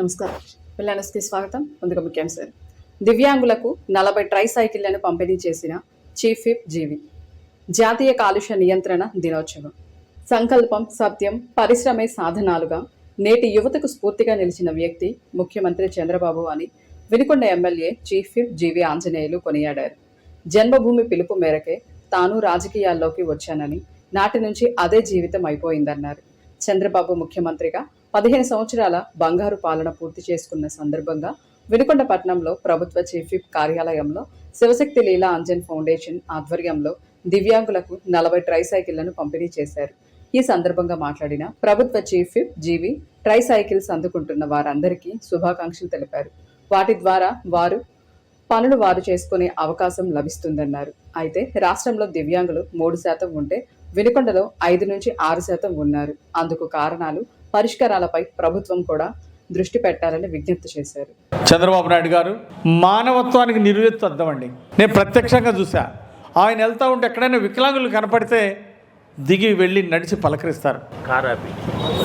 నమస్కారం. పిల్లనస్కి స్వాగతం. ముందుగా ముఖ్యాంశాలు. దివ్యాంగులకు 40 ట్రై సైకిళ్లను పంపిణీ చేసిన చీఫ్ విప్ జీవి. జాతీయ కాలుష్య నియంత్రణ దినోత్సవం. సంకల్పం, సత్యం, పరిశ్రమే సాధనాలుగా నేటి యువతకు స్ఫూర్తిగా నిలిచిన వ్యక్తి ముఖ్యమంత్రి చంద్రబాబు అని వినుకొండ ఎమ్మెల్యే చీఫ్ విప్ జీవి ఆంజనేయులు కొనియాడారు. జన్మభూమి పిలుపు మేరకే తాను రాజకీయాల్లోకి వచ్చానని, నాటి నుంచి అదే జీవితం అయిపోయిందన్నారు. చంద్రబాబు ముఖ్యమంత్రిగా 15 సంవత్సరాల బంగారు పాలన పూర్తి చేసుకున్న సందర్భంగా వినుకొండ పట్టణంలో ప్రభుత్వ చీఫ్ విప్ కార్యాలయంలో శివశక్తి లీలా అంజన్ ఫౌండేషన్ ఆధ్వర్యంలో దివ్యాంగులకు 40 ట్రై సైకిళ్లను పంపిణీ చేశారు. ఈ సందర్భంగా మాట్లాడిన ప్రభుత్వ చీఫ్ విప్ జీవి ట్రై సైకిల్స్ అందుకుంటున్న వారందరికీ శుభాకాంక్షలు తెలిపారు. వాటి ద్వారా పనులు వారు చేసుకునే అవకాశం లభిస్తుందన్నారు. అయితే రాష్ట్రంలో దివ్యాంగులు 3% ఉంటే వినుకొండలో 5 నుంచి 6% ఉన్నారు. అందుకు కారణాలు, పరిష్కారాలపై ప్రభుత్వం కూడా దృష్టి పెట్టాలని విజ్ఞప్తి చేశారు. చంద్రబాబు నాయుడు గారు మానవత్వానికి నిలువెత్తు అద్దమండి. నేను ప్రత్యక్షంగా చూసా. ఆయన వెళ్తూ ఉంటే ఎక్కడైనా వికలాంగులు కనపడితే దిగి వెళ్ళి నడిచి పలకరిస్తారు.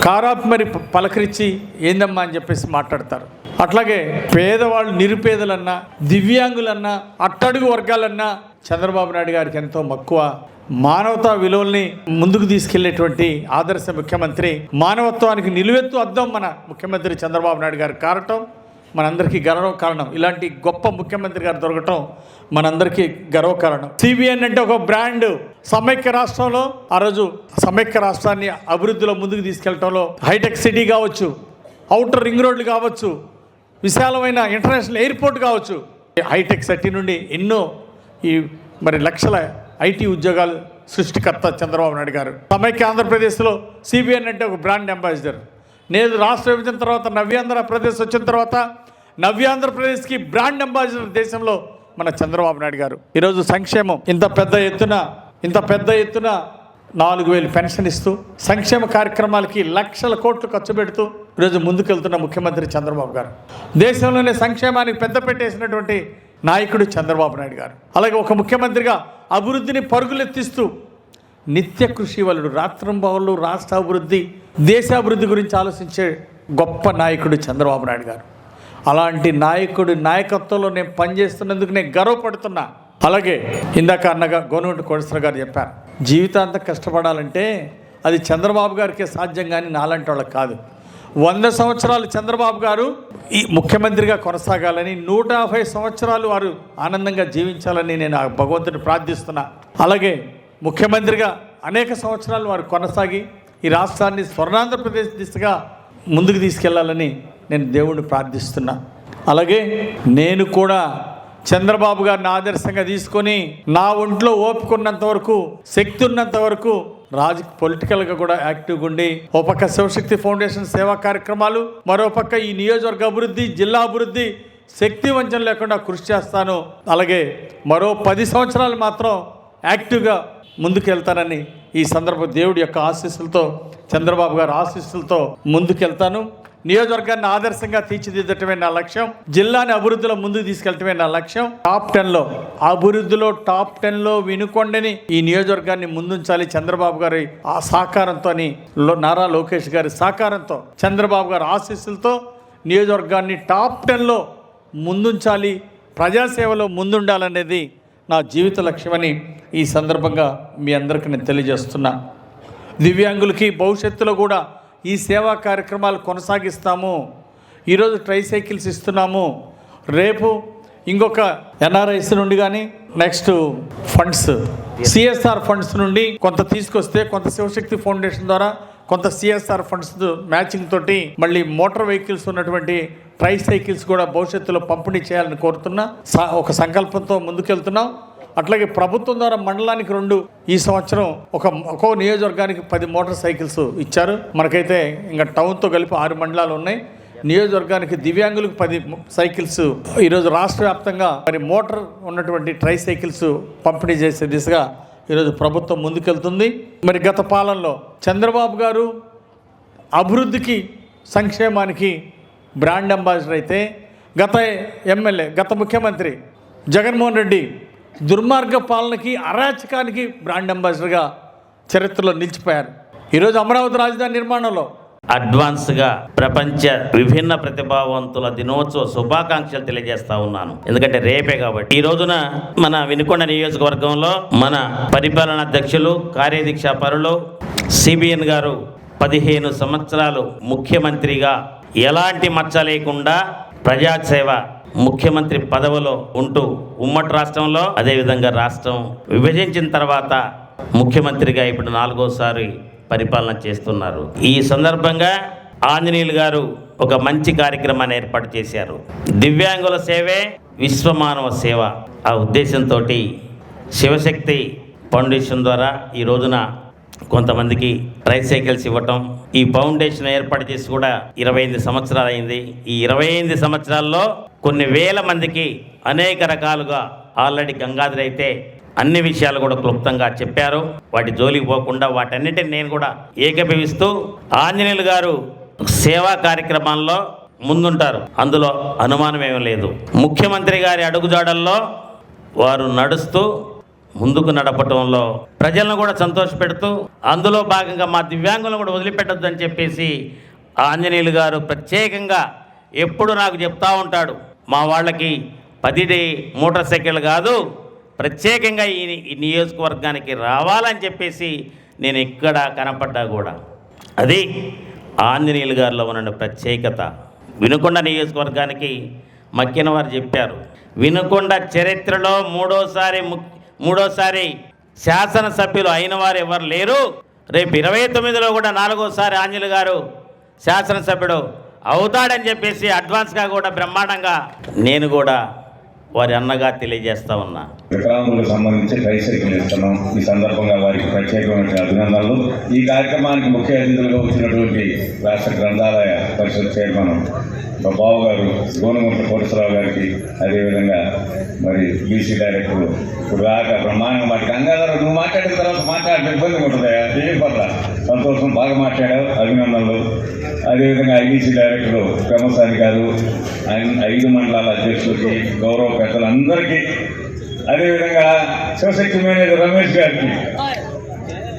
కారాపి మరి పలకరించి ఏందమ్మా అని చెప్పేసి మాట్లాడతారు. అట్లాగే పేదవాళ్ళు, నిరుపేదలన్నా, దివ్యాంగులన్నా, అట్టడుగు వర్గాలన్నా చంద్రబాబు నాయుడు గారికి ఎంతో మక్కువ. మానవతా విలువల్ని ముందుకు తీసుకెళ్లేటువంటి ఆదర్శ ముఖ్యమంత్రి, మానవత్వానికి నిలువెత్తు అద్దం మన ముఖ్యమంత్రి చంద్రబాబు నాయుడు గారు కారటం మనందరికీ గర్వకారణం. ఇలాంటి గొప్ప ముఖ్యమంత్రి గారు దొరకటం మనందరికీ గర్వకారణం. సిబిఎన్ అంటే ఒక బ్రాండ్. సమైక్య రాష్ట్రంలో ఆ రోజు సమైక్య రాష్ట్రాన్ని అభివృద్ధిలో ముందుకు తీసుకెళ్లడంలో హైటెక్ సిటీ కావచ్చు, ఔటర్ రింగ్ రోడ్లు కావచ్చు, విశాలమైన ఇంటర్నేషనల్ ఎయిర్పోర్ట్ కావచ్చు, హైటెక్ సిటీ నుండి ఎన్నో లక్షల ఐటీ ఉద్యోగాలు సృష్టికర్త చంద్రబాబు నాయుడు గారు. సమైక్య ఆంధ్రప్రదేశ్లో సిబిఎన్ అంటే ఒక బ్రాండ్ అంబాసిడర్. నేను రాష్ట్ర విభజన తర్వాత నవ్యాంధ్రప్రదేశ్ వచ్చిన తర్వాత నవ్యాంధ్రప్రదేశ్కి బ్రాండ్ అంబాసిడర్ దేశంలో మన చంద్రబాబు నాయుడు గారు. ఈరోజు సంక్షేమం ఇంత పెద్ద ఎత్తున 4,000 పెన్షన్ ఇస్తూ సంక్షేమ కార్యక్రమాలకి లక్షల కోట్లు ఖర్చు పెడుతూ ఈరోజు ముందుకెళ్తున్న ముఖ్యమంత్రి చంద్రబాబు గారు. దేశంలోనే సంక్షేమానికి పెద్ద పెట్టేసినటువంటి నాయకుడు చంద్రబాబు నాయుడు గారు. అలాగే ఒక ముఖ్యమంత్రిగా అభివృద్ధిని పరుగులెత్తిస్తూ నిత్య కృషి వలుడు, రాత్రింబవళ్ళు రాష్ట్ర అభివృద్ధి, దేశాభివృద్ధి గురించి ఆలోచించే గొప్ప నాయకుడు చంద్రబాబు నాయుడు గారు. అలాంటి నాయకుడి నాయకత్వంలో నేను పనిచేస్తున్నందుకు నేను గర్వపడుతున్నా. అలాగే ఇందాక అన్నగా గోనగంటి కోటేశ్వర గారు చెప్పారు, జీవితాంతం కష్టపడాలంటే అది చంద్రబాబు గారికే సాధ్యం, కానీ నాలాంటి వాళ్ళకి కాదు. 100 సంవత్సరాలు చంద్రబాబు గారు ఈ ముఖ్యమంత్రిగా కొనసాగాలని, 150 సంవత్సరాలు వారు ఆనందంగా జీవించాలని నేను ఆ భగవంతుని ప్రార్థిస్తున్నా. అలాగే ముఖ్యమంత్రిగా అనేక సంవత్సరాలు వారు కొనసాగి ఈ రాష్ట్రాన్ని స్వర్ణాంధ్రప్రదేశ్ దిశగా ముందుకు తీసుకెళ్లాలని నేను దేవుణ్ణి ప్రార్థిస్తున్నా. అలాగే నేను కూడా చంద్రబాబు గారిని ఆదర్శంగా తీసుకొని నా ఒంట్లో ఓపిక ఉన్నంత వరకు, శక్తి ఉన్నంత వరకు పొలిటికల్గా కూడా యాక్టివ్గా ఉండి, ఓ పక్క శివశక్తి ఫౌండేషన్ సేవా కార్యక్రమాలు, మరో పక్క ఈ నియోజకవర్గ అభివృద్ధి, జిల్లా అభివృద్ధి శక్తి వంచన లేకుండా కృషి చేస్తాను. అలాగే మరో 10 సంవత్సరాలు మాత్రం యాక్టివ్గా ముందుకెళ్తానని ఈ సందర్భం దేవుడి యొక్క ఆశీస్సులతో, చంద్రబాబు గారి ఆశీస్సులతో ముందుకెళ్తాను. నియోజకవర్గాన్ని ఆదర్శంగా తీర్చిదిద్దటమే నా లక్ష్యం. జిల్లాని అభివృద్ధిలో ముందుకు తీసుకెళ్తమే నా లక్ష్యం. టాప్ 10లో వినుకొండని, ఈ నియోజకవర్గాన్ని ముందుంచాలి. చంద్రబాబు గారి ఆ సహకారంతో, నారా లోకేష్ గారి సహకారంతో, చంద్రబాబు గారి ఆశీస్సులతో నియోజకవర్గాన్ని టాప్ 10లో ముందుంచాలి, ప్రజాసేవలో ముందుండాలనేది నా జీవిత లక్ష్యమని ఈ సందర్భంగా మీ అందరికీ నేను తెలియజేస్తున్నా. దివ్యాంగులకి భవిష్యత్తులో కూడా ఈ సేవా కార్యక్రమాలు కొనసాగిస్తాము. ఈరోజు ట్రై సైకిల్స్ ఇస్తున్నాము. రేపు ఇంకొక ఎన్ఆర్ఐస్ నుండి కానీ, నెక్స్ట్ ఫండ్స్, సిఎస్ఆర్ ఫండ్స్ నుండి కొంత తీసుకొస్తే, కొంత శివశక్తి ఫౌండేషన్ ద్వారా, కొంత సిఎస్ఆర్ ఫండ్స్ మ్యాచింగ్ తోటి మళ్ళీ మోటార్ వెహికల్స్ ఉన్నటువంటి ట్రై సైకిల్స్ కూడా భవిష్యత్తులో పంపిణీ చేయాలని కోరుతున్నా. ఒక సంకల్పంతో ముందుకెళ్తున్నాం. అట్లాగే ప్రభుత్వం ద్వారా మండలానికి 2, ఈ సంవత్సరం ఒక్కో నియోజకవర్గానికి 10 మోటార్ సైకిల్స్ ఇచ్చారు. మనకైతే ఇంకా టౌన్తో కలిపి 6 మండలాలు ఉన్నాయి. నియోజకవర్గానికి దివ్యాంగులకు 10 సైకిల్స్ ఈరోజు రాష్ట్ర వ్యాప్తంగా మోటార్ ఉన్నటువంటి ట్రై సైకిల్స్ పంపిణీ చేసే దిశగా ఈరోజు ప్రభుత్వం ముందుకెళ్తుంది. గత పాలనలో చంద్రబాబు గారు అభివృద్ధికి, సంక్షేమానికి బ్రాండ్ అంబాసిడర్ అయితే, గత ముఖ్యమంత్రి జగన్మోహన్ రెడ్డి దుర్మార్గ పాలనకి, అరాచకానికి బ్రాండ్ అంబాసిడర్గా చరిత్రలో నిలిచిపోయారు. ఈరోజు అమరావతి రాజధాని నిర్మాణంలో అడ్వాన్స్గా ప్రపంచ విభిన్న ప్రతిభావంతుల దినోత్సవ శుభాకాంక్షలు తెలియజేస్తా ఉన్నాను. ఎందుకంటే రేపే కాబట్టి. ఈ రోజున మన వినుకొండ నియోజకవర్గంలో మన పరిపాలనా అధ్యక్షులు కార్యదీక్షా పరులు సిబిఎన్ గారు 15 సంవత్సరాలు ముఖ్యమంత్రిగా ఎలాంటి మచ్చ లేకుండా ప్రజాసేవ ముఖ్యమంత్రి పదవిలో ఉంటూ ఉమ్మడి రాష్ట్రంలో, అదేవిధంగా రాష్ట్రం విభజించిన తర్వాత ముఖ్యమంత్రిగా ఇప్పుడు 4వసారి పరిపాలన చేస్తున్నారు. ఈ సందర్భంగా ఆంజనేయులు గారు ఒక మంచి కార్యక్రమాన్ని ఏర్పాటు చేశారు. దివ్యాంగుల సేవే విశ్వమానవ సేవ. ఆ ఉద్దేశంతో శివశక్తి ఫౌండేషన్ ద్వారా ఈ రోజున కొంతమందికి ట్రైసైకిల్స్ ఇవ్వటం, ఈ ఫౌండేషన్ ఏర్పాటు చేసి కూడా 28 సంవత్సరాలు అయింది. ఈ 28 సంవత్సరాల్లో కొన్ని వేల మందికి అనేక రకాలుగా ఆల్రెడీ గంగాధర్ అయితే అన్ని విషయాలు కూడా క్లుప్తంగా చెప్పారు. వాటి జోలికి పోకుండా వాటన్నిటిని నేను కూడా ఏకీభవిస్తూ ఆంజనేయులు గారు సేవా కార్యక్రమాల్లో ముందుంటారు, అందులో అనుమానం ఏమీ లేదు. ముఖ్యమంత్రి గారి అడుగుజాడల్లో వారు నడుస్తూ ముందుకు నడపటంలో ప్రజలను కూడా సంతోషపెడుతూ, అందులో భాగంగా మా దివ్యాంగులను కూడా వదిలిపెట్టొద్దని చెప్పేసి ఆంజనేయులు గారు ప్రత్యేకంగా ఎప్పుడు నాకు చెప్తా ఉంటాడు, మా వాళ్ళకి 10 మోటార్ సైకిళ్ళు కాదు, ప్రత్యేకంగా ఈ నియోజకవర్గానికి రావాలని చెప్పేసి నేను ఎక్కడ కనపడ్డా కూడా అది ఆంజనేయులు గారిలో ఉన్న ప్రత్యేకత. వినుకొండ నియోజకవర్గానికి మక్కిన వారు చెప్పారు, వినుకొండ చరిత్రలో మూడోసారి శాసనసభ్యులు అయిన వారు ఎవరు లేరు. రేపు 29లో కూడా 4వసారి ఆంజనేయులు గారు శాసనసభ్యుడు అవుతాడని చెప్పేసి అడ్వాన్స్గా కూడా బ్రహ్మాండంగా నేను కూడా వారి అన్నగా తెలియజేస్తా ఉన్నా. వికలాంగులకు సంబంధించి ట్రైసైకిల్ ఇస్తున్నాం. ఈ సందర్భంగా వారికి ప్రత్యేకమైన అభినందనలు. ఈ కార్యక్రమానికి ముఖ్య అతిథులుగా వచ్చినటువంటి రాష్ట్ర గ్రంథాలయ పరిషత్ చైర్మన్ బాబు గారు, గోనగుంట కోటేశ్వరరావు గారికి, అదేవిధంగా మరి బీసీ డైరెక్టర్ ఇప్పుడు దాకా బ్రహ్మాండంగా మాట గంగాధర్ నువ్వు మాట్లాడిన తర్వాత మాట్లాడిన ఇబ్బంది ఉంటుందా? ఏం పర్ల సంతోషం, బాగా మాట్లాడావు, అభినందనలు. అదేవిధంగా ఐబీసీ డైరెక్టర్ బ్రహ్మసాని గారు, 5 మండలాల అధ్యక్షులకి, గౌరవ పెద్దలందరికీ, అదేవిధంగా శివశక్తి మేనేజర్ రమేష్ గారికి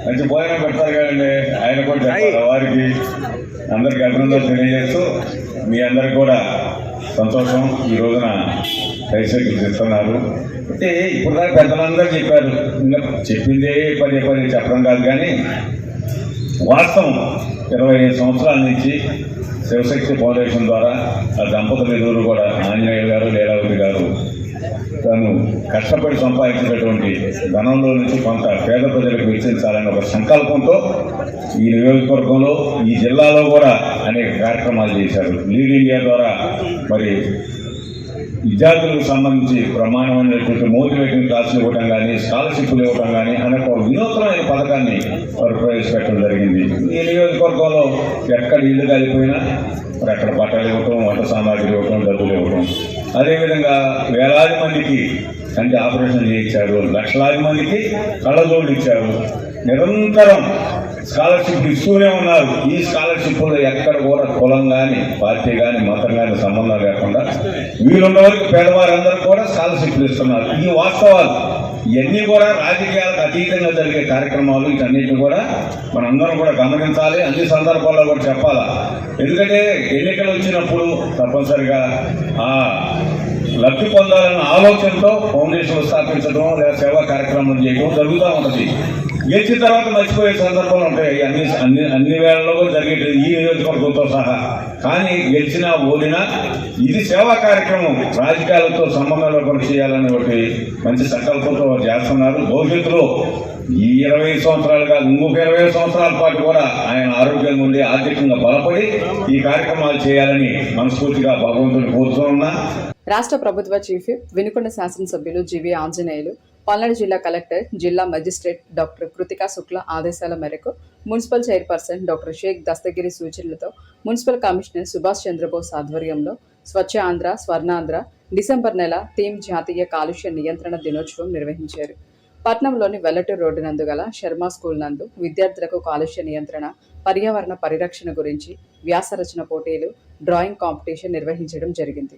మంచి భోజనం పెడతారు కదండి, ఆయన కూడా చెప్పారు. వారికి అందరికీ అభినందనలు తెలియజేస్తూ మీ అందరికి కూడా సంతోషం. ఈ రోజున ట్రైసైకిల్స్ ఇస్తున్నారు అంటే ఇప్పుడు దాకా పెద్దలందరూ చెప్పారు, ఇంకా చెప్పిందే పదే చెప్పడం కాదు, కానీ వాస్తవం 25 సంవత్సరాల నుంచి శివశక్తి ఫౌండేషన్ ద్వారా ఆ దంపతులు ఇరువురు కూడా ఆంజనేయులు గారు, లీలావతి గారు తాను కష్టపడి సంపాదించినటువంటి ధనంలో నుంచి కొంత పేద ప్రజలకు వెచ్చించాలనే ఒక సంకల్పంతో ఈ నియోజకవర్గంలో, ఈ జిల్లాలో కూడా అనేక కార్యక్రమాలు చేశారు. లీడ్ ఇండియా ద్వారా మరి విద్యార్థులకు సంబంధించి ప్రమాణమైనటువంటి మోటివేటింగ్ క్లాసులు ఇవ్వడం కానీ, స్కాలర్షిప్లు ఇవ్వడం కానీ అనే ఒక వినూత్నమైన పథకాన్ని వారు ప్రవేశపెట్టడం జరిగింది. ఈ నియోజకవర్గంలో ఎక్కడ ఇల్లు కాలిపోయినా మరి అక్కడ బట్టలు ఇవ్వటం, వంట సామాగ్రి ఇవ్వటం, డబ్బులు ఇవ్వటం. అదేవిధంగా వేలాది మందికి కంటి ఆపరేషన్ చేయించారు, లక్షలాది మందికి కళ్ళజోళ్ళు ఇచ్చారు. నిరంతరం స్కాలర్షిప్ ఇస్తూనే ఉన్నారు. ఈ స్కాలర్షిప్లో ఎక్కడ కూడా కులం కానీ, పార్టీ కానీ, మతం కానీ సంబంధం లేకుండా వీలున్న వరకు పేదవారందరూ కూడా స్కాలర్షిప్లు ఇస్తున్నారు. ఈ వాస్తవాలు ఇవన్నీ కూడా రాజకీయాలకు అతీతంగా జరిగే కార్యక్రమాలు. వీటన్నిటిని కూడా మనందరం కూడా గమనించాలి, అన్ని సందర్భాల్లో కూడా చెప్పాలా. ఎందుకంటే ఎన్నికలు వచ్చినప్పుడు తప్పనిసరిగా లబ్ధి పొందాలన్న ఆలోచనతో ఫౌండేషన్లు స్థాపించడం లేదా సేవా కార్యక్రమం చేయడం జరుగుతూ ఉంటుంది. గెలిచిన తర్వాత మర్చిపోయే సందర్భాలు ఉంటాయి. అన్ని వేళల్లో కూడా జరిగేది ఈ నియోజకవర్గంతో సహా. కానీ గెలిచినా ఓడినా ఇది సేవా కార్యక్రమం, రాజకీయాలతో సంబంధం లేకుండా చేయాలనే ఒకటి మంచి సంకల్పంతో వారు చేస్తున్నారు. భవిష్యత్తులో ఈ 20 సంవత్సరాలు కాదు, ఇంకొక 20 సంవత్సరాల పాటు కూడా ఆయన ఆరోగ్యంగా ఉండి ఆర్థికంగా బలపడి ఈ కార్యక్రమాలు చేయాలని మనస్ఫూర్తిగా భగవంతుని కోరుతూ ఉన్నా. రాష్ట్ర ప్రభుత్వ చీఫ్ విప్, వినుకొండ శాసనసభ్యులు జీవీ ఆంజనేయులు, పల్నాడు జిల్లా కలెక్టర్, జిల్లా మెజిస్ట్రేట్ డాక్టర్ కృతికా శుక్ల ఆదేశాల మేరకు municipal chairperson doctor Shaik Dastagiri సూచనలతో మున్సిపల్ కమిషనర్ సుభాష్ చంద్రబోస్ ఆధ్వర్యంలో స్వచ్ఛ ఆంధ్ర, స్వర్ణాంధ్ర డిసెంబర్ నెల థీమ్ జాతీయ కాలుష్య నియంత్రణ దినోత్సవం నిర్వహించారు. పట్నంలోని వెల్లటూరు రోడ్డు నందు గల శర్మ స్కూల్ నందు విద్యార్థులకు కాలుష్య నియంత్రణ, పర్యావరణ పరిరక్షణ గురించి వ్యాసరచన పోటీలు, డ్రాయింగ్ కాంపిటీషన్ నిర్వహించడం జరిగింది.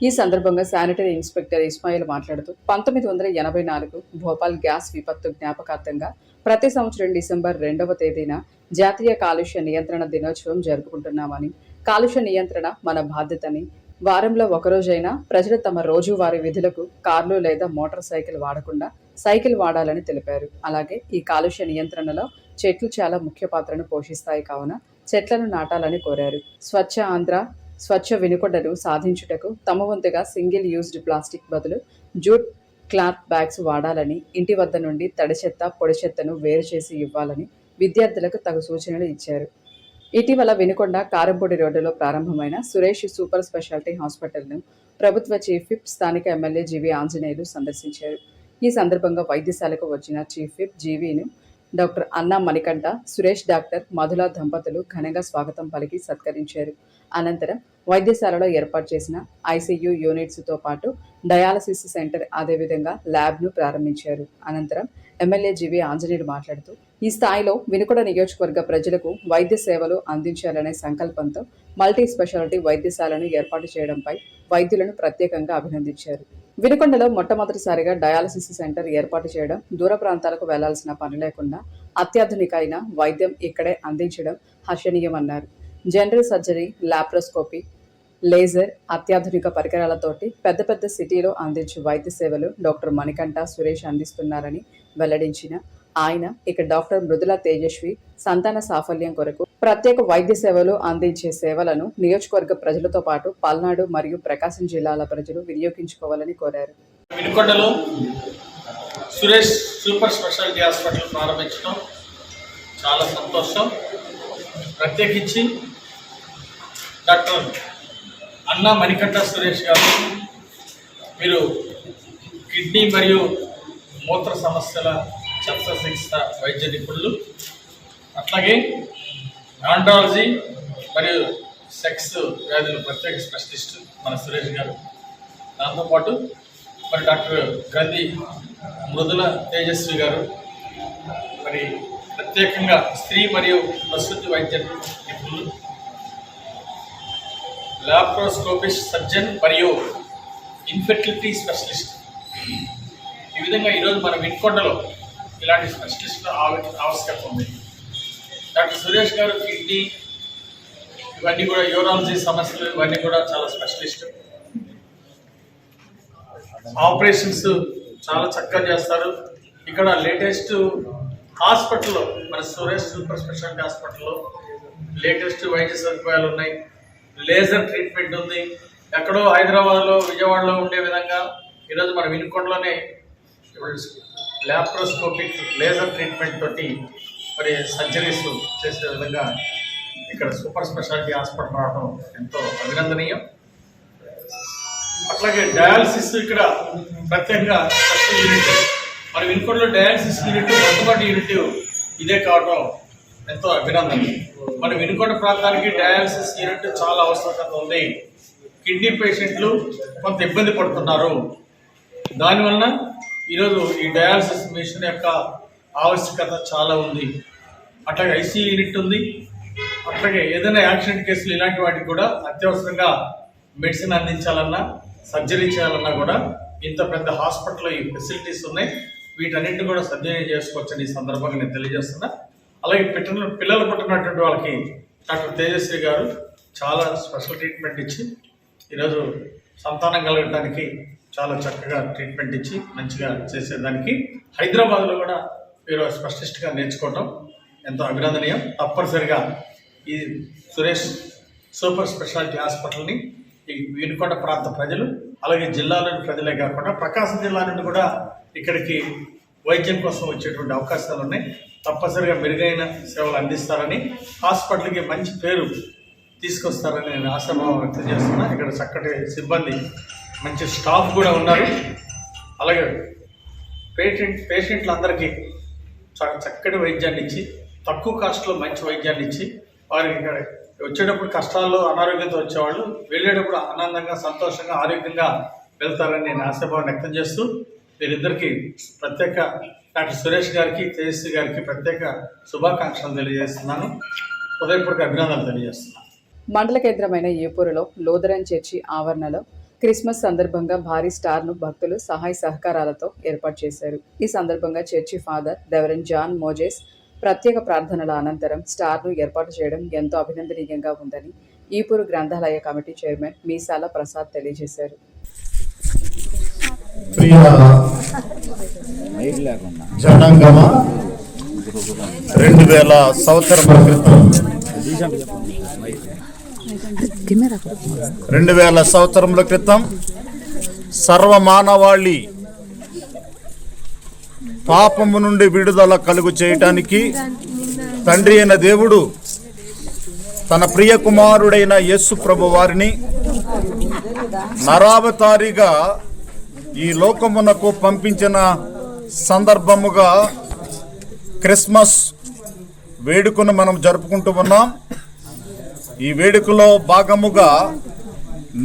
ఈ సందర్భంగా శానిటరీ ఇన్స్పెక్టర్ ఇస్మాయిల్ మాట్లాడుతూ 1984 భోపాల్ గ్యాస్ విపత్తు జ్ఞాపకార్థంగా ప్రతి సంవత్సరం డిసెంబర్ 2వ తేదీన జాతీయ కాలుష్య నియంత్రణ దినోత్సవం జరుపుకుంటున్నామని, కాలుష్య నియంత్రణ మన బాధ్యతని, వారంలో ఒకరోజైనా ప్రజలు తమ రోజువారీ విధులకు కార్లు లేదా మోటార్ సైకిల్ వాడకుండా సైకిల్ వాడాలని తెలిపారు. అలాగే ఈ కాలుష్య నియంత్రణలో చెట్లు చాలా ముఖ్య పాత్రను పోషిస్తాయి కావున చెట్లను నాటాలని కోరారు. స్వచ్ఛ ఆంధ్ర, స్వచ్ఛ వినుకొండను సాధించుటకు తమ వంతుగా సింగిల్ యూజ్డ్ ప్లాస్టిక్ బదులు జూట్ క్లాత్ బ్యాగ్స్ వాడాలని, ఇంటి వద్ద నుండి తడి చెత్త, పొడి చెత్తను వేరు చేసి ఇవ్వాలని విద్యార్థులకు తగు సూచనలు ఇచ్చారు. ఇటీవల వినుకొండ కారంపొడి రోడ్డులో ప్రారంభమైన సురేష్ సూపర్ స్పెషాలిటీ హాస్పిటల్ను ప్రభుత్వ చీఫ్ విప్, స్థానిక ఎమ్మెల్యే జీవి ఆంజనేయులు సందర్శించారు. ఈ సందర్భంగా వైద్యశాలకు వచ్చిన చీఫ్ విప్ జీవీను డాక్టర్ అన్నా మణికంఠ, సురేష్ డాక్టర్ మధుల దంపతులు ఘనంగా స్వాగతం పలికి సత్కరించారు. అనంతరం వైద్యశాలలో ఏర్పాటు చేసిన ఐసీయూ యూనిట్స్తో పాటు డయాలసిస్ సెంటర్, అదేవిధంగా ల్యాబ్ను ప్రారంభించారు. అనంతరం ఎమ్మెల్యే జీవి ఆంజనేయులు మాట్లాడుతూ ఈ స్థాయిలో వినుకొండ నియోజకవర్గ ప్రజలకు వైద్య సేవలు అందించాలనే సంకల్పంతో మల్టీ స్పెషాలిటీ వైద్యశాలను ఏర్పాటు చేయడంపై వైద్యులను ప్రత్యేకంగా అభినందించారు. వినుకొండలో మొట్టమొదటిసారిగా డయాలసిస్ సెంటర్ ఏర్పాటు చేయడం, దూర ప్రాంతాలకు వెళ్లాల్సిన పని లేకుండా అత్యాధునికైన వైద్యం ఇక్కడే అందించడం హర్షణీయమన్నారు. జనరల్ సర్జరీ, లాప్రోస్కోపీ, లేజర్, అత్యాధునిక పరికరాలతోటి పెద్ద పెద్ద సిటీలో అందించే వైద్య సేవలు డాక్టర్ మణికంఠ, సురేష్ అందిస్తున్నారని వెల్లడించిన ఆయన ఇక డాక్టర్ మృదుల తేజస్వి సంతాన సాఫల్యం కొరకు ప్రత్యేక వైద్య సేవలు అందించే సేవలను నియోజకవర్గ ప్రజలతో పాటు పల్నాడు మరియు ప్రకాశం జిల్లాల ప్రజలు వినియోగించుకోవాలని కోరారు. వినుకొండలో సురేష్ సూపర్ స్పెషాలిటీ హాస్పిటల్ ప్రారంభించడం చాలా సంతోషం. ప్రత్యేకించి డాక్టర్ అన్నా మణికంఠ సురేష్ గారు, మీరు కిడ్నీ మరియు మూత్ర సమస్యల శస్త్రచికిత్స వైద్య నిపుణులు, అట్లాగే ఆండ్రాలజీ మరియు సెక్స్ వ్యాధుల ప్రత్యేక స్పెషలిస్ట్ మన సురేష్ గారు. దాంతోపాటు మరి డాక్టర్ గ్రంథి మృదుల తేజస్వి గారు, మరి ప్రత్యేకంగా స్త్రీ మరియు ప్రసూతి వైద్య నిపుణులు, లాప్రోస్కోపిస్ట్ సర్జన్ మరియు ఇన్ఫెర్టిలిటీ స్పెషలిస్ట్. ఈ విధంగా ఈరోజు మన వినుకొండలో ఇలాంటి స్పెషలిస్ట్ ఆవశ్యకత ఉంది. డాక్టర్ సురేష్ గారు కిడ్నీ, ఇవన్నీ కూడా యూరాలజీ సమస్యలు, ఇవన్నీ కూడా చాలా స్పెషలిస్ట్. ఆపరేషన్స్ చాలా చక్కగా చేస్తారు. ఇక్కడ లేటెస్ట్ హాస్పిటల్లో, మన సురేష్ సూపర్ స్పెషాలిటీ హాస్పిటల్లో లేటెస్ట్ వైద్య సదుపాయాలు ఉన్నాయి. లేజర్ ట్రీట్మెంట్ ఉంది. ఎక్కడో హైదరాబాద్లో, విజయవాడలో ఉండే విధంగా ఈరోజు మన వినుకొండలోనే లాప్రోస్కోపిక్ లేజర్ ట్రీట్మెంట్ తోటి మరి సర్జరీస్ చేసే విధంగా ఇక్కడ సూపర్ స్పెషాలిటీ హాస్పిటల్ రావడం ఎంతో అభినందనీయం. అట్లాగే డయాలసిస్ ఇక్కడ ప్రత్యేకంగా స్పెషల్ యూనిట్, మన వినుకొండలో డయాలసిస్ యూనిట్ మొట్టమొదటి యూనిట్ ఇదే కావడం ఎంతో అభినందనీయం. మన వినుకొండ ప్రాంతానికి డయాలసిస్ యూనిట్ చాలా అవసరత ఉంది. కిడ్నీ పేషెంట్లు కొంత ఇబ్బంది పడుతున్నారు. దానివలన ఈరోజు ఈ డయాలసిస్ మిషన్ యొక్క ఆవశ్యకత చాలా ఉంది. అట్లాగే ఐసీయూ యూనిట్ ఉంది. అట్లాగే ఏదైనా యాక్సిడెంట్ కేసులు ఇలాంటి వాటికి కూడా అత్యవసరంగా మెడిసిన్ అందించాలన్నా, సర్జరీ చేయాలన్నా కూడా ఇంత పెద్ద హాస్పిటల్లో ఈ ఫెసిలిటీస్ ఉన్నాయి. వీటన్నింటినీ కూడా సద్వినియోగం చేసుకోవచ్చని ఈ సందర్భంగా నేను తెలియజేస్తున్నా. అలాగే పిల్లలు పుట్టినటువంటి వాళ్ళకి డాక్టర్ తేజస్వి గారు చాలా స్పెషల్ ట్రీట్మెంట్ ఇచ్చి ఈరోజు సంతానం కలగడానికి చాలా చక్కగా ట్రీట్మెంట్ ఇచ్చి మంచిగా చేసేదానికి హైదరాబాద్లో కూడా మీరు స్పెషలిస్ట్గా నేర్చుకోవటం ఎంతో అభినందనీయం. తప్పనిసరిగా ఈ సురేష్ సూపర్ స్పెషాలిటీ హాస్పిటల్ని ఈ వినుకొండ ప్రాంత ప్రజలు, అలాగే జిల్లాలోని ప్రజలే కాకుండా ప్రకాశం జిల్లా నుండి కూడా ఇక్కడికి వైద్యం కోసం వచ్చేటువంటి అవకాశాలు ఉన్నాయి. తప్పనిసరిగా మెరుగైన సేవలు అందిస్తారని, హాస్పిటల్కి మంచి పేరు తీసుకొస్తారని నేను ఆశాభావం వ్యక్తం చేస్తున్నా. ఇక్కడ చక్కటి సిబ్బంది, మంచి స్టాఫ్ కూడా ఉన్నారు. అలాగే పేషెంట్లందరికీ చాలా చక్కటి వైద్యాన్ని ఇచ్చి, తక్కువ కాస్ట్లో మంచి వైద్యాన్ని ఇచ్చి, వారికి ఇక్కడ వచ్చేటప్పుడు కష్టాల్లో అనారోగ్యంతో వచ్చేవాళ్ళు వెళ్ళేటప్పుడు ఆనందంగా, సంతోషంగా, ఆరోగ్యంగా వెళ్తారని నేను ఆశాభావం వ్యక్తం చేస్తూ వీరిద్దరికీ ప్రత్యేక డాక్టర్ సురేష్ గారికి, తేజస్వి గారికి ప్రత్యేక శుభాకాంక్షలు తెలియజేస్తున్నాను. హృదయపూర్వక అభినందనలు తెలియజేస్తున్నాను. మండల కేంద్రమైన ఏపూరులో లూథరన్ చర్చి ఆవరణలో క్రిస్మస్ సందర్భంగా భారీ స్టార్ను భక్తులు సహాయ సహకారాలతో ఏర్పాటు చేశారు. ఈ సందర్భంగా church father reverend John Moses ప్రత్యేక ప్రార్థనల అనంతరం స్టార్ను ఏర్పాటు చేయడం ఎంతో అభినందనీయంగా ఉందని ఈపూరు గ్రంథాలయ కమిటీ చైర్మన్ మీసాల ప్రసాద్ తెలియజేశారు. ప్రియ జనాంగమా, 2000 సంవత్సరముల క్రితం 2000 సంవత్సరముల క్రితం సర్వమానవాళి పాపము నుండి విడుదల కలుగు చేయటానికి తండ్రి అయిన దేవుడు తన ప్రియ కుమారుడైన యేసు ప్రభు వారిని నరావతారిగా ఈ లోకమునకు పంపించిన సందర్భముగా క్రిస్మస్ వేడుకను మనం జరుపుకుంటూ ఉన్నాం. ఈ వేడుకలో భాగముగా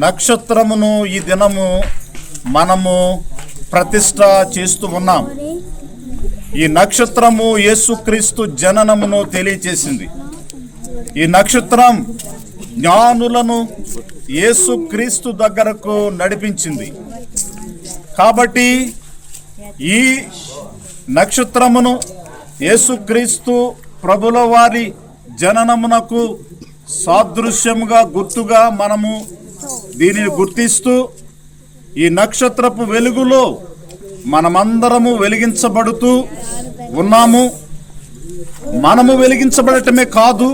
నక్షత్రమును ఈ దినము మనము ప్రతిష్ట చేస్తూ ఉన్నాం. ఈ నక్షత్రము యేసుక్రీస్తు జననమును తెలియచేసింది. ఈ నక్షత్రం జ్ఞానులను యేసుక్రీస్తు దగ్గరకు నడిపించింది. కాబట్టి ఈ నక్షత్రమును యేసుక్రీస్తు ప్రభుల వారి జననమునకు సాదృశ్యముగా గుర్తుగా మనము దీనిని గుర్తిస్తూ ఈ నక్షత్రపు వెలుగులో మనమందరము వెలిగించబడుతూ ఉన్నాము. మనము వెలిగించబడటమే కాదు,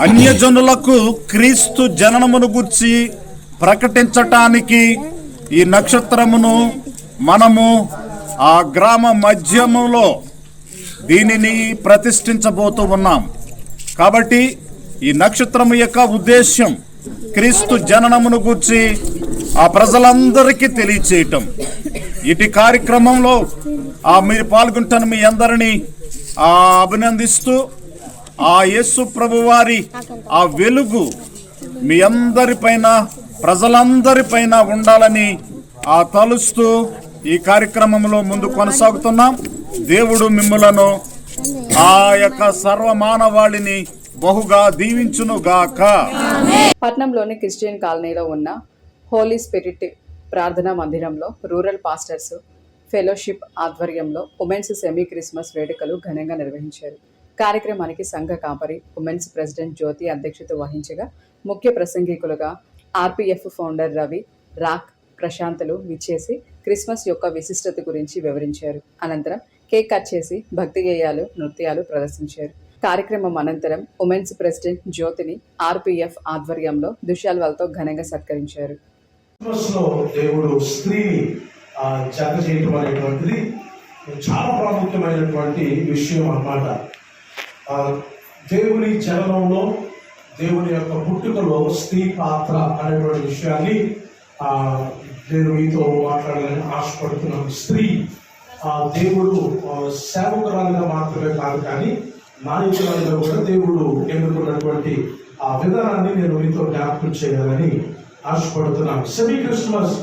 అన్యజనులకు క్రీస్తు జననమును గురించి ప్రకటించటానికి ఈ నక్షత్రమును మనము ఆ గ్రామ మధ్యములో దీనిని ప్రతిష్ఠించబోతూ ఉన్నాం. కాబట్టి ఈ నక్షత్రము యొక్క ఉద్దేశ్యం క్రీస్తు జననమును గురించి ఆ ప్రజలందరికీ తెలియచేయటం. ఇటు కార్యక్రమంలో మీరు పాల్గొంటున్న మీ అందరినీ అభినందిస్తూ ఆ యేసు ప్రభు వారి ఆ వెలుగు మీ అందరిపైన ప్రజలందరిపైన ఉండాలని తలుస్తూ ఈ కార్యక్రమంలో ముందు కొనసాగుతున్నాం. దేవుడు మిమ్ములను ఆ యొక్క సర్వమానవాళిని బహుగా దీవించునుగాక. పట్నంలోని క్రిస్టియన్ కాలనీలో ఉన్న హోలీ స్పిరిట్ ప్రార్థనా మందిరంలో రూరల్ పాస్టర్స్ ఫెలోషిప్ ఆధ్వర్యంలో ఉమెన్స్ సెమీ క్రిస్మస్ వేడుకలు ఘనంగా నిర్వహించారు. కార్యక్రమానికి సంఘ కాపరి ఉమెన్స్ ప్రెసిడెంట్ జ్యోతి అధ్యక్షత వహించగా ముఖ్య ప్రసంగికులుగా ఆర్పీఎఫ్ ఫౌండర్ రవి, రాక్, ప్రశాంతులు విచ్చేసి క్రిస్మస్ యొక్క విశిష్టత గురించి వివరించారు. అనంతరం కేక్ కట్ చేసి భక్తి గేయాలు, నృత్యాలు ప్రదర్శించారు. కార్యక్రమం అనంతరం ఉమెన్స్ ప్రెసిడెంట్ జ్యోతిని ఆర్పీఎఫ్ ఆధ్వర్యంలో దుశాల్వాలతో ఘనంగా సత్కరించారు. దేవుడు స్త్రీని జత చేయటం అనేటువంటిది చాలా ప్రాముఖ్యమైనటువంటి విషయం అన్నమాట. దేవుని జననంలో, దేవుని యొక్క పుట్టుకలో స్త్రీ పాత్ర అనేటువంటి విషయాన్ని నేను మీతో మాట్లాడాలని ఆశపడుతున్నాను. స్త్రీ దేవుడు సేవకురాలుగా మాత్రమే కాదు, కానీ నాయకురాలుగా కూడా దేవుడు ఎన్నుకున్నటువంటి ఆ విధానాన్ని నేను మీతో జ్ఞాపకం చేయాలని ఆశపడుతున్నాను. సెమీ క్రిస్మస్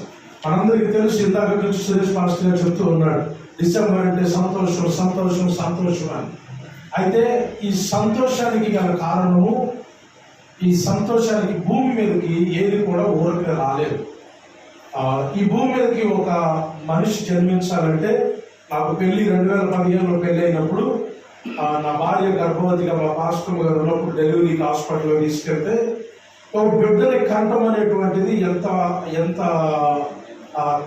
మనందరికీ తెలుసు. ఇందాక నుంచి సురేష్ మాస్టర్ గారు చెప్తూ ఉన్నాడు, డిసెంబర్ అంటే సంతోషం సంతోషం సంతోషం అని. అయితే ఈ సంతోషానికి గల కారణము, ఈ సంతోషానికి భూమి మీదకి ఏది కూడా ఊరికే రాలేదు. ఈ భూమి మీదకి ఒక మనిషి జన్మించాలంటే, నాకు పెళ్లి 2015లో పెళ్లి అయినప్పుడు నా భార్య గర్భవతిగా మా పాస్టర్ గారు ఉన్నప్పుడు డెలివరీకి హాస్పిటల్లో తీసుకెళ్తే ఒక బిడ్డని కంఠం అనేటువంటిది ఎంత ఎంత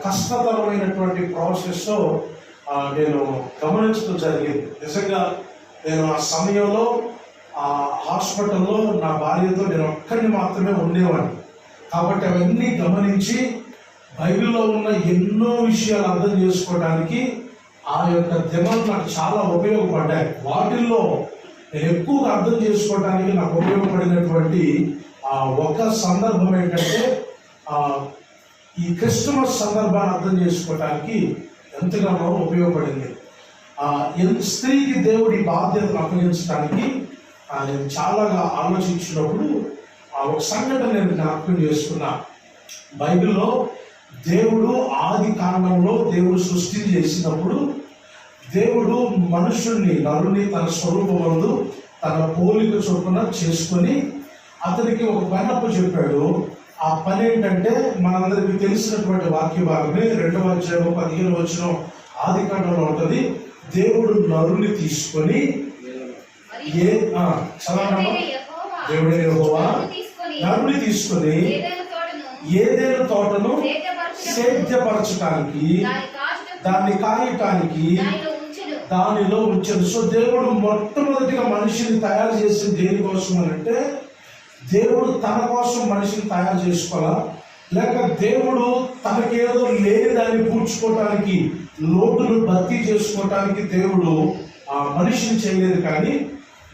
కష్టతరమైనటువంటి ప్రాసెస్ నేను గమనించడం జరిగింది. నిజంగా నేను ఆ సమయంలో ఆ హాస్పిటల్లో నా భార్యతో నేను ఒక్కడిని మాత్రమే ఉండేవాడిని. కాబట్టి అవన్నీ గమనించి బైబిల్లో ఉన్న ఎన్నో విషయాలు అర్థం చేసుకోవడానికి ఆ యొక్క దినాలు నాకు చాలా ఉపయోగపడ్డాయి. వాటిల్లో నేను ఎక్కువగా అర్థం చేసుకోవడానికి నాకు ఉపయోగపడినటువంటి ఒక సందర్భం ఏంటంటే, ఈ క్రిస్మస్ సందర్భాన్ని అర్థం చేసుకోవడానికి ఎంతగానో ఉపయోగపడింది. స్త్రీకి దేవుడి బాధ్యతను అప్పగించడానికి నేను చాలాగా ఆలోచించినప్పుడు ఒక సంఘటన నేను జ్ఞాపకం చేసుకున్నా. బైబిల్లో దేవుడు ఆది కాండంలో దేవుడు సృష్టి చేసినప్పుడు దేవుడు మనుషుల్ని, నరుని తన స్వరూపమందు తన పోలిక చొప్పున చేసుకొని అతనికి ఒక పనప్పు చెప్పాడు. ఆ పని ఏంటంటే మనందరికీ తెలిసినటువంటి వాక్య భాగమే 2వ అధ్యాయం 15వ వచనం ఆదికాండంలో ఉంటుంది. దేవుడు నరుని తీసుకొని దేవుడే యెహోవా నరుని తీసుకొని ఏదైనా తోటను సేద్యపరచడానికి దాన్ని కాయటానికి దానిలో ఉంచాడు. సో దేవుడు మొట్టమొదటిగా మనిషిని తయారు చేసింది దేనికోసం అంటే దేవుడు తన కోసం మనిషిని తయారు చేసుకోవాలా, లేక దేవుడు తనకేదో లేని దాన్ని పూడ్చుకోవటానికి లోటును భర్తీ చేసుకోవటానికి దేవుడు ఆ మనిషిని చేయలేదు. కానీ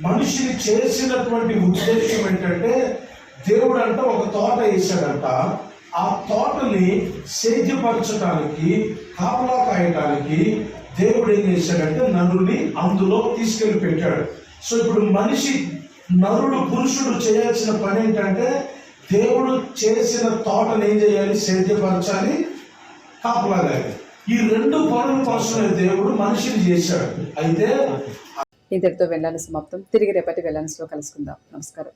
మనిషిని చేసినటువంటి ఉద్దేశం ఏంటంటే దేవుడు అంట ఒక తోట వేసాడంట. ఆ తోటని సేద్యపరచడానికి కాపలా కాయటానికి దేవుడు ఏం చేశాడంటే నరుని అందులో తీసుకెళ్లి పెట్టాడు. సో ఇప్పుడు నరుడు పురుషుడు చేయాల్సిన పని ఏంటంటే దేవుడు చేసిన తోటను ఏం చేయాలి? సేద్యపరచాలి, కాపలా కాయాలి. ఈ 2 పనుల కోసమే దేవుడు మనిషిని చేశాడు. అయితే ఇంతటితో వెళ్ళాలి సమాప్తం. తిరిగి రేపటి వెళ్ళాల్సిలో కలుసుకుందాం. నమస్కారం.